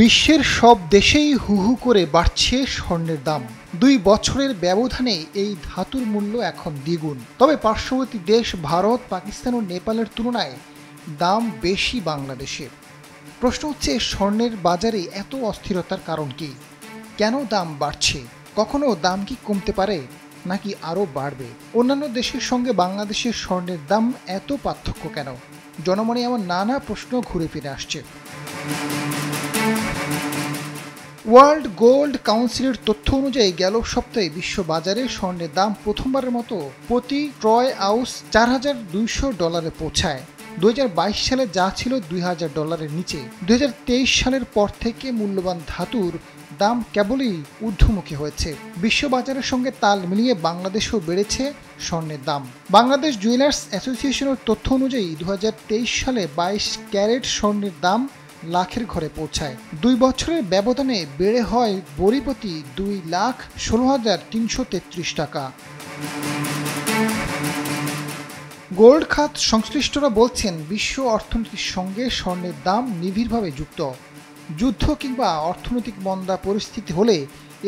বিশ্বের সব দেশেই হু হু করে বাড়ছে স্বর্ণের দাম। ২ বছরের ব্যবধানে এই ধাতুর মূল্য এখন দ্বিগুণ। তবে পার্শ্ববর্তী দেশ ভারত, পাকিস্তান ও নেপালের তুলনায় দাম বেশি বাংলাদেশে। প্রশ্ন হচ্ছে, স্বর্ণের বাজারে এত অস্থিরতার কারণ কি? কেন দাম বাড়ছে? কখনো দাম কি কমতে পারে, নাকি আরও বাড়বে? অন্যান্য দেশের সঙ্গে বাংলাদেশের স্বর্ণের দাম এত পার্থক্য কেন? জনমনে এমন নানা প্রশ্ন ঘুরে ফিরে আসছে। ওয়ার্ল্ড গোল্ড কাউন্সিলের তথ্য অনুযায়ী গেল সপ্তাহে বিশ্ব বাজারে স্বর্ণের দাম প্রথমবারের মতো প্রতি ট্রয় আউন্স $4,200 পৌঁছায়। 2022 সালে যা ছিল $2,000 নিচে। 2023 সালের পর থেকে মূল্যবান ধাতুর দাম কেবলই ঊর্ধ্বমুখী হয়েছে। বিশ্ববাজারের সঙ্গে তাল মিলিয়ে বাংলাদেশেও বেড়েছে স্বর্ণের দাম। বাংলাদেশ জুয়েলার্স অ্যাসোসিয়েশনের তথ্য অনুযায়ী 2023 সালে 22 ক্যারেট স্বর্ণের দাম লাখের ঘরে পৌঁছায়। 2 বছরের ব্যবধানে বেড়ে হয় বড়িপ্রতি $2,16,333 টাকা। গোল্ড খাত সংশ্লিষ্টরা বলছেন, বিশ্ব অর্থনীতির সঙ্গে স্বর্ণের দাম নিবিড়ভাবে যুক্ত। যুদ্ধ কিংবা অর্থনৈতিক মন্দা পরিস্থিতি হলে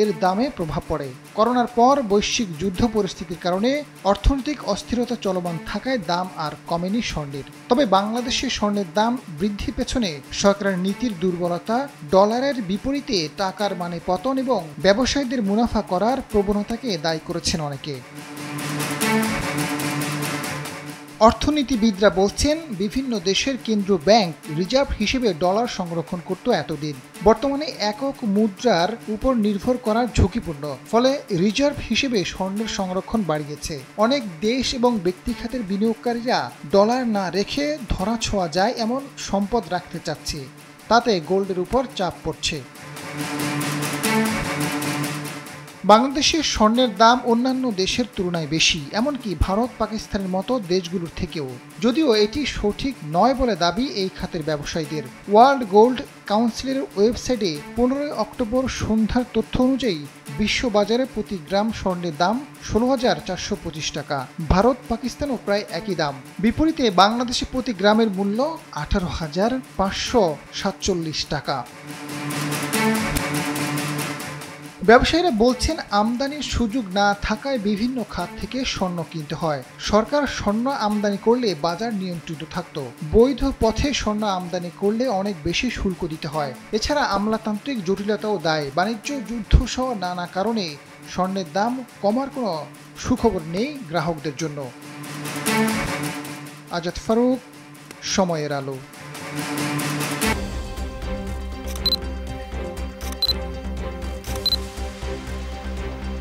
এর দামে প্রভাব পড়ে। করোনার পর বৈশ্বিক যুদ্ধ পরিস্থিতির কারণে অর্থনৈতিক অস্থিরতা চলমান থাকায় দাম আর কমেনি স্বর্ণের। তবে বাংলাদেশে স্বর্ণের দাম বৃদ্ধির পেছনে সরকারের নীতির দুর্বলতা, ডলারের বিপরীতে টাকার মানে পতন এবং ব্যবসায়ীদের মুনাফা করার প্রবণতাকে দায়ী করেছেন অনেকে। অর্থনীতিবিদরা বলছেন, বিভিন্ন দেশের কেন্দ্রীয় ব্যাংক রিজার্ভ হিসেবে ডলার সংরক্ষণ করত এতদিন। বর্তমানে একক মুদ্রার উপর নির্ভর করা ঝুঁকিপূর্ণ। ফলে রিজার্ভ হিসেবে স্বর্ণের সংরক্ষণ বাড়িয়েছে। অনেক দেশ এবং ব্যক্তিখাতের বিনিয়োগকারীরা ডলার না রেখে ধরা ছোঁয়া যায় এমন সম্পদ রাখতে চাচ্ছে। তাতে গোল্ডের উপর চাপ পড়ছে। বাংলাদেশের স্বর্ণের দাম অন্যান্য দেশের তুলনায় বেশি, এমনকি ভারত, পাকিস্তানের মতো দেশগুলোর থেকেও। যদিও এটি সঠিক নয় বলে দাবি এই খাতের ব্যবসায়ীদের। ওয়ার্ল্ড গোল্ড কাউন্সিলের ওয়েবসাইটে 15 অক্টোবর সন্ধ্যার তথ্য অনুযায়ী বিশ্ববাজারে প্রতি গ্রাম স্বর্ণের দাম 16,425 টাকা। ভারত, পাকিস্তানও প্রায় একই দাম। বিপরীতে বাংলাদেশে প্রতি গ্রামের মূল্য 18,547 টাকা। ব্যবসায়ীরা বলছেন, আমদানির সুযোগ না থাকায় বিভিন্ন খাত থেকে স্বর্ণ কিনতে হয়। সরকার স্বর্ণ আমদানি করলে বাজার নিয়ন্ত্রিত থাকত। বৈধ পথে স্বর্ণ আমদানি করলে অনেক বেশি শুল্ক দিতে হয়। এছাড়া আমলাতান্ত্রিক জটিলতাও দায়। বাণিজ্য যুদ্ধ সহ নানা কারণে স্বর্ণের দাম কমার কোনো সুখবর নেই গ্রাহকদের জন্য। আজাদ ফারুক, সময়ের আলো।